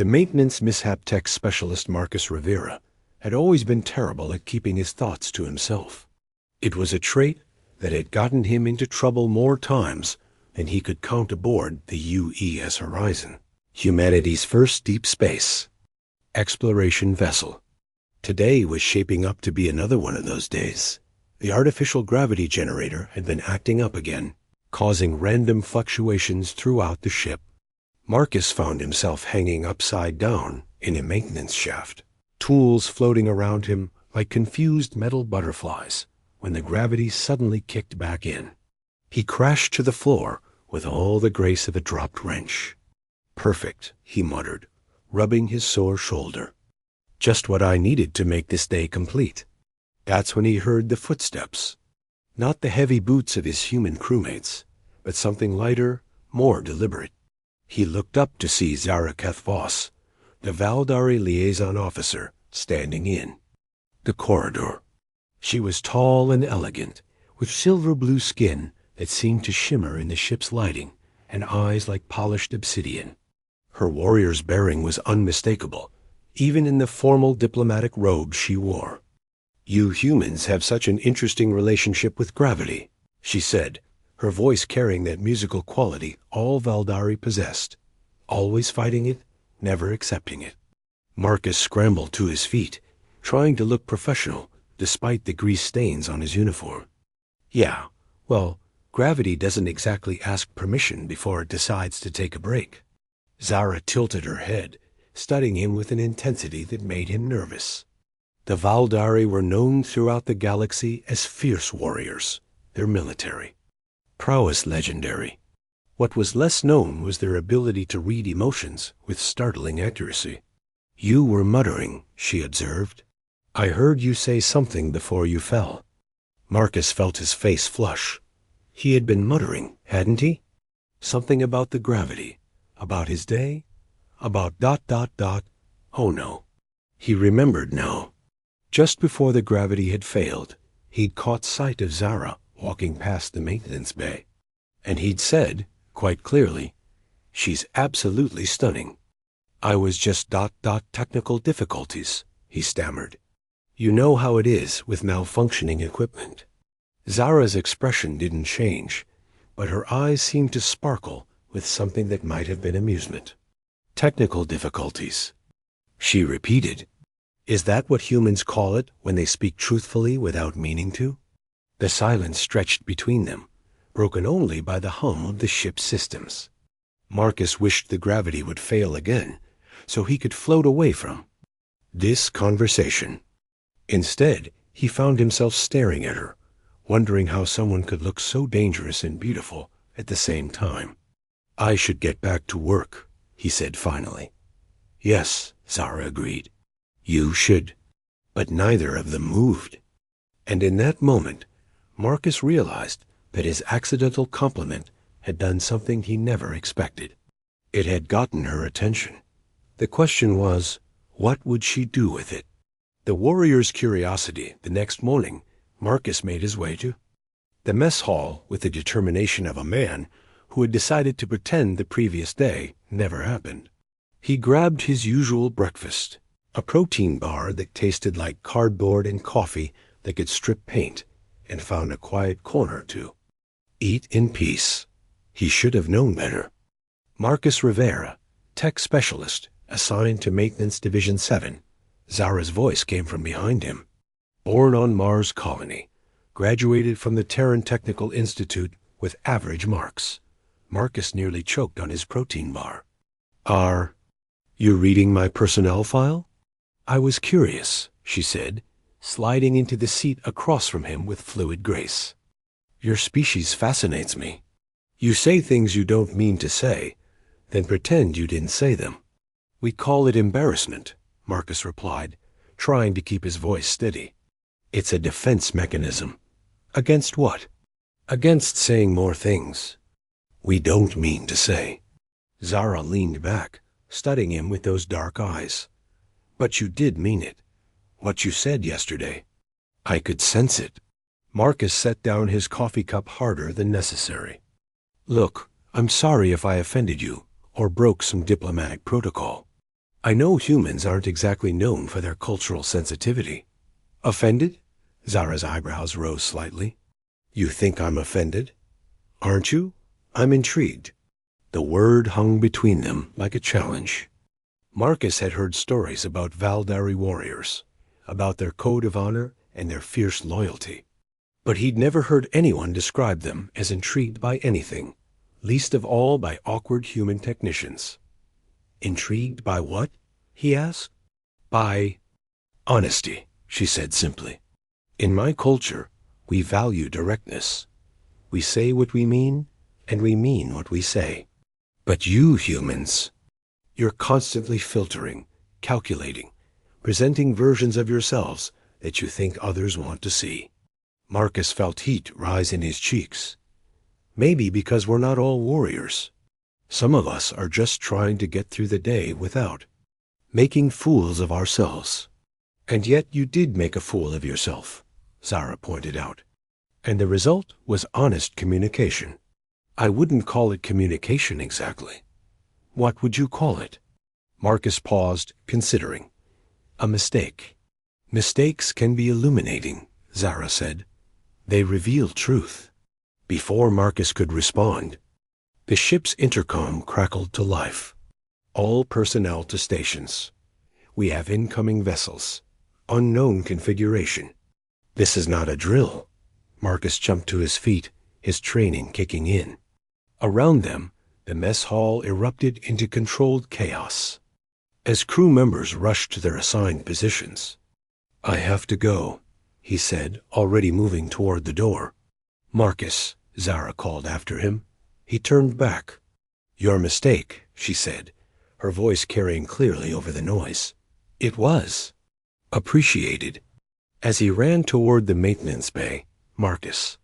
The maintenance mishap tech specialist Marcus Rivera had always been terrible at keeping his thoughts to himself. It was a trait that had gotten him into trouble more times than he could count aboard the UES Horizon, humanity's first deep space exploration vessel. Today was shaping up to be another one of those days. The artificial gravity generator had been acting up again, causing random fluctuations throughout the ship. Marcus found himself hanging upside down in a maintenance shaft, tools floating around him like confused metal butterflies, when the gravity suddenly kicked back in. He crashed to the floor with all the grace of a dropped wrench. "Perfect," he muttered, rubbing his sore shoulder. "Just what I needed to make this day complete." That's when he heard the footsteps. Not the heavy boots of his human crewmates, but something lighter, more deliberate. He looked up to see Zara Kethvos, the Valdari liaison officer, standing in the corridor. She was tall and elegant, with silver-blue skin that seemed to shimmer in the ship's lighting, and eyes like polished obsidian. Her warrior's bearing was unmistakable, even in the formal diplomatic robe she wore. "You humans have such an interesting relationship with gravity," she said, her voice carrying that musical quality all Valdari possessed. "Always fighting it, never accepting it." Marcus scrambled to his feet, trying to look professional despite the grease stains on his uniform. "Yeah, well, gravity doesn't exactly ask permission before it decides to take a break." Zara tilted her head, studying him with an intensity that made him nervous. The Valdari were known throughout the galaxy as fierce warriors, their military prowess legendary. What was less known was their ability to read emotions with startling accuracy. "You were muttering," she observed. "I heard you say something before you fell." Marcus felt his face flush. He had been muttering, hadn't he? Something about the gravity, about his day, about ... Oh no. He remembered now. Just before the gravity had failed, he'd caught sight of Zara walking past the maintenance bay. And he'd said, quite clearly, "She's absolutely stunning." "I was just ... technical difficulties," he stammered. "You know how it is with malfunctioning equipment." Zara's expression didn't change, but her eyes seemed to sparkle with something that might have been amusement. "Technical difficulties," she repeated. "Is that what humans call it when they speak truthfully without meaning to?" The silence stretched between them, broken only by the hum of the ship's systems. Marcus wished the gravity would fail again, so he could float away from this conversation. Instead, he found himself staring at her, wondering how someone could look so dangerous and beautiful at the same time. "I should get back to work," he said finally. "Yes," Zara agreed. "You should." But neither of them moved. And in that moment, Marcus realized that his accidental compliment had done something he never expected. It had gotten her attention. The question was, what would she do with it? The warrior's curiosity the next morning, Marcus made his way to the mess hall with the determination of a man who had decided to pretend the previous day never happened. He grabbed his usual breakfast, a protein bar that tasted like cardboard and coffee that could strip paint, and found a quiet corner to eat in peace. He should have known better. Marcus Rivera, tech specialist, assigned to Maintenance Division 7. Zara's voice came from behind him. Born on Mars colony, graduated from the Terran Technical Institute with average marks. Marcus nearly choked on his protein bar. "Are you reading my personnel file?" "I was curious," she said, sliding into the seat across from him with fluid grace. "Your species fascinates me. You say things you don't mean to say, then pretend you didn't say them." "We call it embarrassment," Marcus replied, trying to keep his voice steady. "It's a defense mechanism." "Against what?" "Against saying more things we don't mean to say." Zara leaned back, studying him with those dark eyes. "But you did mean it. What you said yesterday. I could sense it." Marcus set down his coffee cup harder than necessary. "Look, I'm sorry if I offended you or broke some diplomatic protocol." I know humans aren't exactly known for their cultural sensitivity. Offended? Zara's eyebrows rose slightly. You think I'm offended? Aren't you? I'm intrigued. The word hung between them like a challenge. Marcus had heard stories about Valdari warriors, about their code of honor and their fierce loyalty. But he'd never heard anyone describe them as intrigued by anything, least of all by awkward human technicians. Intrigued by what? He asked. By honesty, she said simply. In my culture, we value directness. We say what we mean, and we mean what we say. But you humans, you're constantly filtering, calculating, presenting versions of yourselves that you think others want to see. Marcus felt heat rise in his cheeks. Maybe because we're not all warriors. Some of us are just trying to get through the day without making fools of ourselves. And yet you did make a fool of yourself, Zara pointed out. And the result was honest communication. I wouldn't call it communication exactly. What would you call it? Marcus paused, considering. A mistake. Mistakes can be illuminating, Zara said. They reveal truth. Before Marcus could respond, the ship's intercom crackled to life. All personnel to stations. We have incoming vessels. Unknown configuration. This is not a drill. Marcus jumped to his feet, his training kicking in. Around them, the mess hall erupted into controlled chaos. As crew members rushed to their assigned positions. I have to go, he said, already moving toward the door. Marcus, Zara called after him. He turned back. Your mistake, she said, her voice carrying clearly over the noise. It was. Appreciated. As he ran toward the maintenance bay, Marcus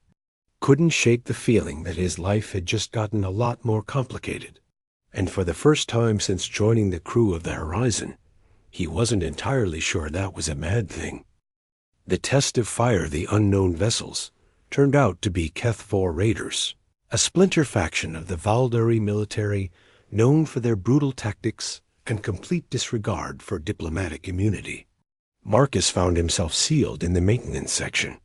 couldn't shake the feeling that his life had just gotten a lot more complicated. And for the first time since joining the crew of the Horizon, he wasn't entirely sure that was a bad thing. The test of fire the unknown vessels turned out to be Keth-4 raiders, a splinter faction of the Valdari military known for their brutal tactics and complete disregard for diplomatic immunity. Marcus found himself sealed in the maintenance section.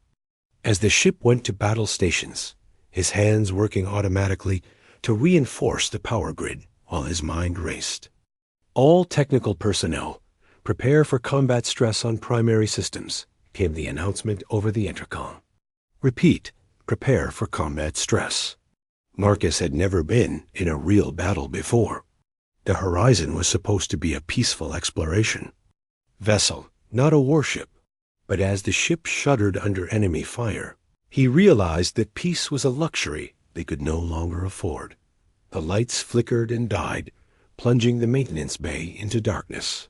As the ship went to battle stations, his hands working automatically to reinforce the power grid while his mind raced. All technical personnel, prepare for combat stress on primary systems, came the announcement over the intercom. Repeat, prepare for combat stress. Marcus had never been in a real battle before. The Horizon was supposed to be a peaceful exploration. Vessel, not a warship. But as the ship shuddered under enemy fire, he realized that peace was a luxury they could no longer afford. The lights flickered and died, plunging the maintenance bay into darkness.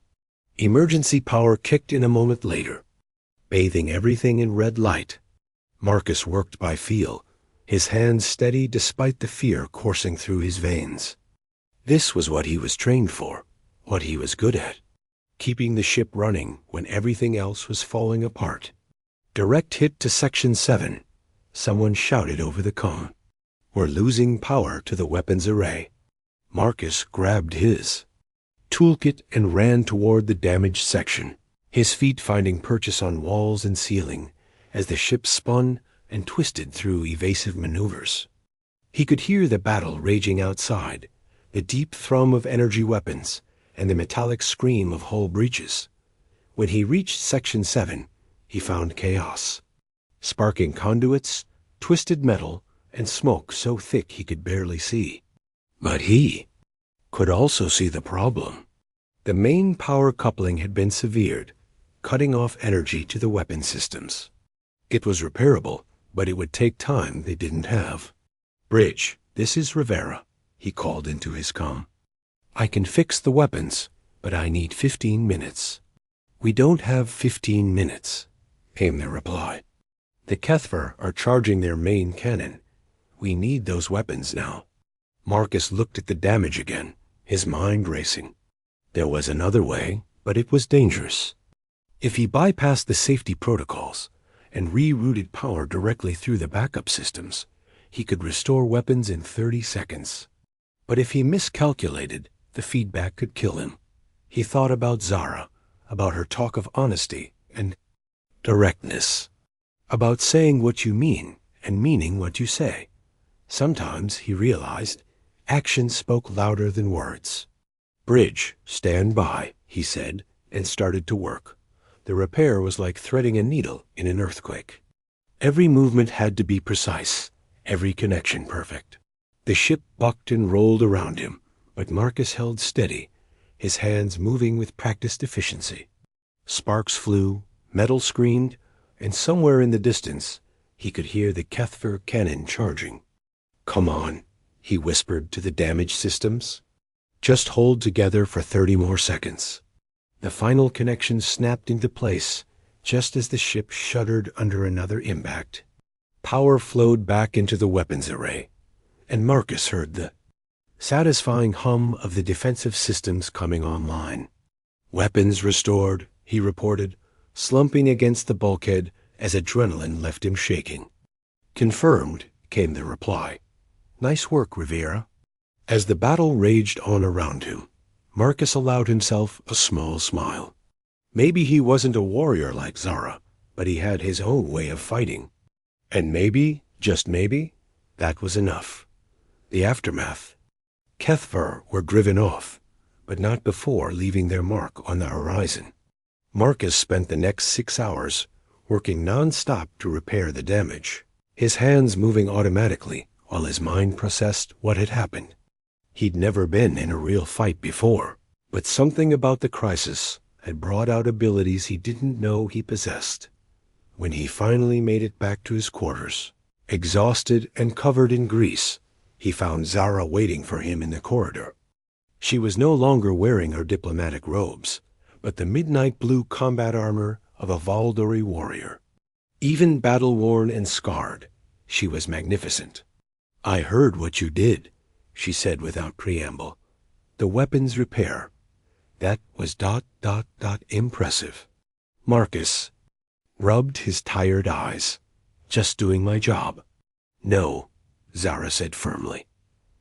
Emergency power kicked in a moment later, bathing everything in red light. Marcus worked by feel, his hands steady despite the fear coursing through his veins. This was what he was trained for, what he was good at. Keeping the ship running when everything else was falling apart. Direct hit to Section 7. Someone shouted over the comm. We're losing power to the weapons array. Marcus grabbed his toolkit and ran toward the damaged section, his feet finding purchase on walls and ceiling as the ship spun and twisted through evasive maneuvers. He could hear the battle raging outside, the deep thrum of energy weapons, and the metallic scream of hull breaches. When he reached Section 7, he found chaos. Sparking conduits, twisted metal, and smoke so thick he could barely see. But he could also see the problem. The main power coupling had been severed, cutting off energy to the weapon systems. It was repairable, but it would take time they didn't have. Bridge, this is Rivera, he called into his comm. I can fix the weapons, but I need 15 minutes. We don't have 15 minutes, came the reply. The Kethver are charging their main cannon. We need those weapons now. Marcus looked at the damage again, his mind racing. There was another way, but it was dangerous. If he bypassed the safety protocols and rerouted power directly through the backup systems, he could restore weapons in 30 seconds. But if he miscalculated, the feedback could kill him. He thought about Zara, about her talk of honesty and directness, about saying what you mean and meaning what you say. Sometimes, he realized, actions spoke louder than words. "Bridge, stand by," he said, and started to work. The repair was like threading a needle in an earthquake. Every movement had to be precise, every connection perfect. The ship bucked and rolled around him, but Marcus held steady, his hands moving with practiced efficiency. Sparks flew, metal screamed, and somewhere in the distance he could hear the HFY cannon charging. "Come on," he whispered to the damaged systems. "Just hold together for 30 more seconds." The final connection snapped into place just as the ship shuddered under another impact. Power flowed back into the weapons array, and Marcus heard the satisfying hum of the defensive systems coming online. "Weapons restored," he reported, slumping against the bulkhead as adrenaline left him shaking. "Confirmed," came the reply. "Nice work, Rivera." As the battle raged on around him, Marcus allowed himself a small smile. Maybe he wasn't a warrior like Zara, but he had his own way of fighting. And maybe, just maybe, that was enough. The aftermath. HFY were driven off, but not before leaving their mark on the horizon. Marcus spent the next 6 hours working non-stop to repair the damage, his hands moving automatically while his mind processed what had happened. He'd never been in a real fight before, but something about the crisis had brought out abilities he didn't know he possessed. When he finally made it back to his quarters, exhausted and covered in grease, he found Zara waiting for him in the corridor. She was no longer wearing her diplomatic robes, but the midnight blue combat armor of a Valdori warrior. Even battle-worn and scarred, she was magnificent. "I heard what you did," she said without preamble. "The weapons repair. That was ... impressive." Marcus rubbed his tired eyes. "Just doing my job." "No," Zara said firmly.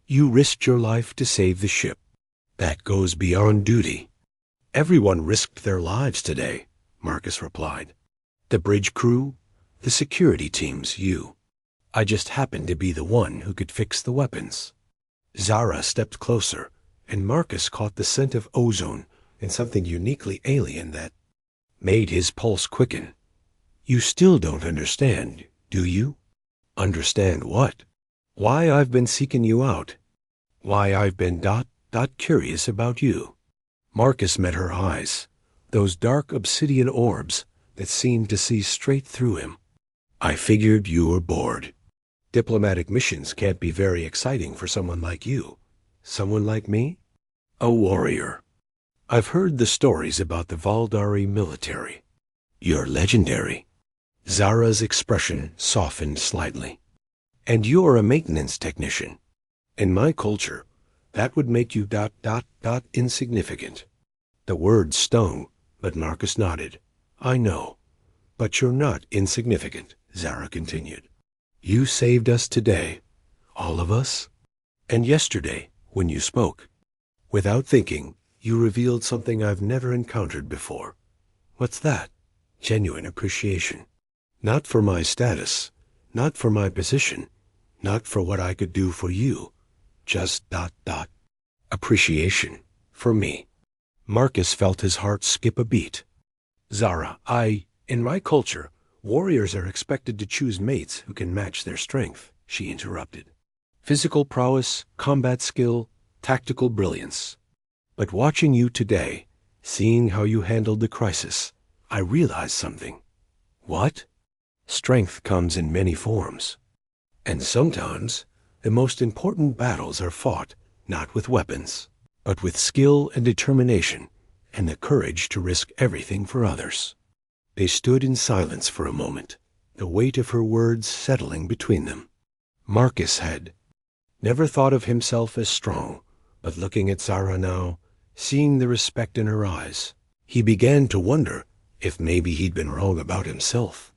"You risked your life to save the ship. That goes beyond duty." "Everyone risked their lives today," Marcus replied. "The bridge crew, the security teams, you. I just happened to be the one who could fix the weapons." Zara stepped closer, and Marcus caught the scent of ozone and something uniquely alien that made his pulse quicken. "You still don't understand, do you?" "Understand what?" "Why I've been seeking you out. Why I've been ... curious about you." Marcus met her eyes, those dark obsidian orbs that seemed to see straight through him. "I figured you were bored. Diplomatic missions can't be very exciting for someone like you." "Someone like me?" "A warrior. I've heard the stories about the Valdari military. You're legendary." Zara's expression softened slightly. "And you're a maintenance technician. In my culture, that would make you ... insignificant." The words stung, but Marcus nodded. "I know. But you're not insignificant," Zara continued. "You saved us today, all of us, and yesterday when you spoke. Without thinking, you revealed something I've never encountered before." "What's that?" "Genuine appreciation. Not for my status, not for my position, not for what I could do for you. Just ... appreciation for me." Marcus felt his heart skip a beat. "Zara, in my culture, warriors are expected to choose mates who can match their strength," she interrupted. "Physical prowess, combat skill, tactical brilliance. But watching you today, seeing how you handled the crisis, I realized something." "What?" "Strength comes in many forms. And sometimes the most important battles are fought not with weapons, but with skill and determination and the courage to risk everything for others." They stood in silence for a moment, the weight of her words settling between them. Marcus had never thought of himself as strong, but looking at Zara now, seeing the respect in her eyes, he began to wonder if maybe he'd been wrong about himself.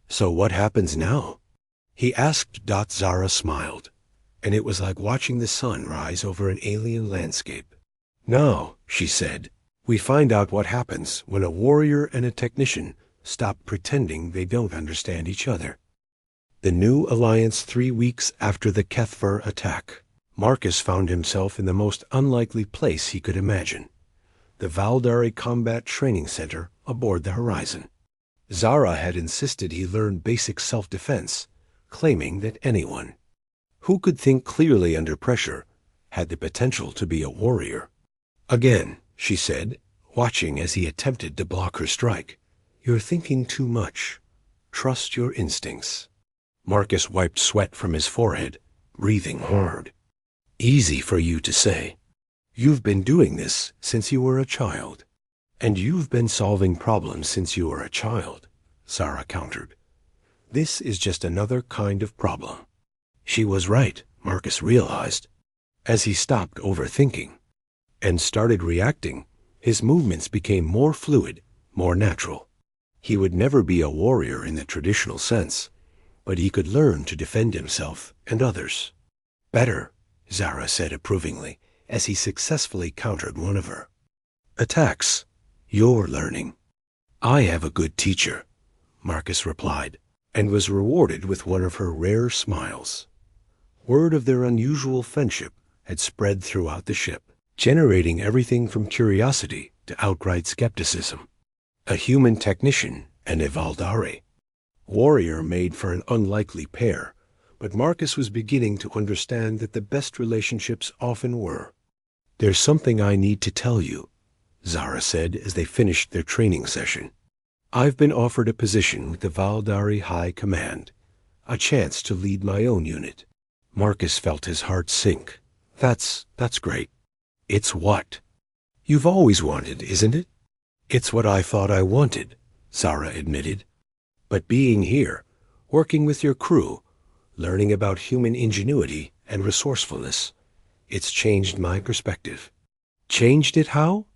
"So what happens now?" he asked. Zara smiled, and it was like watching the sun rise over an alien landscape. "Now," she said, We find out what happens when a warrior and a technician stop pretending they don't understand each other. The new alliance 3 weeks after the Kethver attack. Marcus found himself in the most unlikely place he could imagine. The Valdari Combat Training Center aboard the Horizon. Zara had insisted he learn basic self-defense, claiming that anyone who could think clearly under pressure had the potential to be a warrior. Again, she said, watching as he attempted to block her strike. You're thinking too much. Trust your instincts. Marcus wiped sweat from his forehead, breathing hard. Easy for you to say. You've been doing this since you were a child. And you've been solving problems since you were a child, Zara countered. This is just another kind of problem. She was right, Marcus realized. As he stopped overthinking and started reacting, his movements became more fluid, more natural. He would never be a warrior in the traditional sense, but he could learn to defend himself and others. Better, Zara said approvingly, as he successfully countered one of her attacks. You're learning. I have a good teacher, Marcus replied, and was rewarded with one of her rare smiles. Word of their unusual friendship had spread throughout the ship, generating everything from curiosity to outright skepticism. A human technician and a Valdari. Warrior made for an unlikely pair, but Marcus was beginning to understand that the best relationships often were. There's something I need to tell you, Zara said as they finished their training session. I've been offered a position with the Valdari High Command, a chance to lead my own unit. Marcus felt his heart sink. That's great. It's what you've always wanted, isn't it? It's what I thought I wanted, Zara admitted. But being here, working with your crew, learning about human ingenuity and resourcefulness, it's changed my perspective. Changed it how?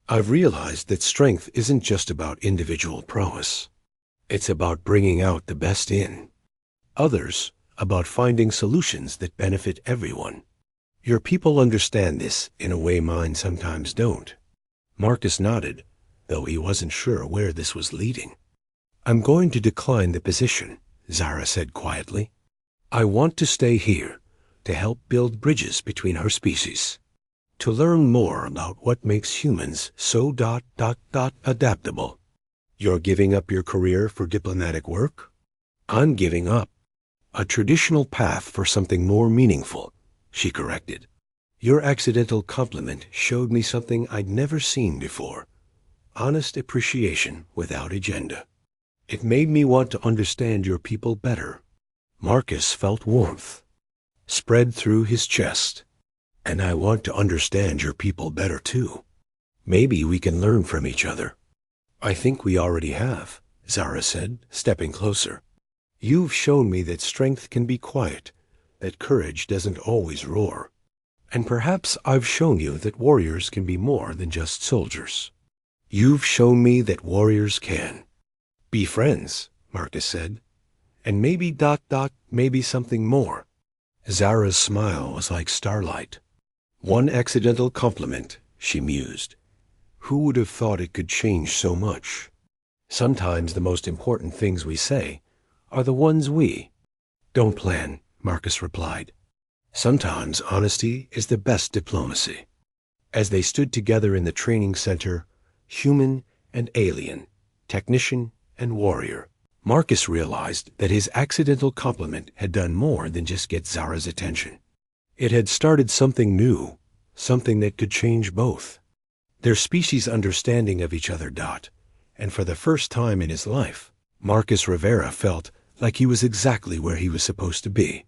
I've realized that strength isn't just about individual prowess. It's about bringing out the best in others, about finding solutions that benefit everyone. Your people understand this in a way mine sometimes don't. Marcus nodded, though he wasn't sure where this was leading. I'm going to decline the position, Zara said quietly. I want to stay here to help build bridges between our species, to learn more about what makes humans so adaptable. You're giving up your career for diplomatic work? I'm giving up a traditional path for something more meaningful, she corrected. Your accidental compliment showed me something I'd never seen before. Honest appreciation without agenda. It made me want to understand your people better. Marcus felt warmth spread through his chest. And I want to understand your people better too. Maybe we can learn from each other. I think we already have, Zara said, stepping closer. You've shown me that strength can be quiet, that courage doesn't always roar. And perhaps I've shown you that warriors can be more than just soldiers. You've shown me that warriors can be friends, Marcus said. And maybe maybe something more. Zara's smile was like starlight. One accidental compliment, she mused. Who would have thought it could change so much? Sometimes the most important things we say are the ones we don't plan, Marcus replied. Sometimes honesty is the best diplomacy. As they stood together in the training center, human and alien, technician and warrior, Marcus realized that his accidental compliment had done more than just get Zara's attention. It had started something new, something that could change both. Their species' understanding of each other. And for the first time in his life, Marcus Rivera felt like he was exactly where he was supposed to be.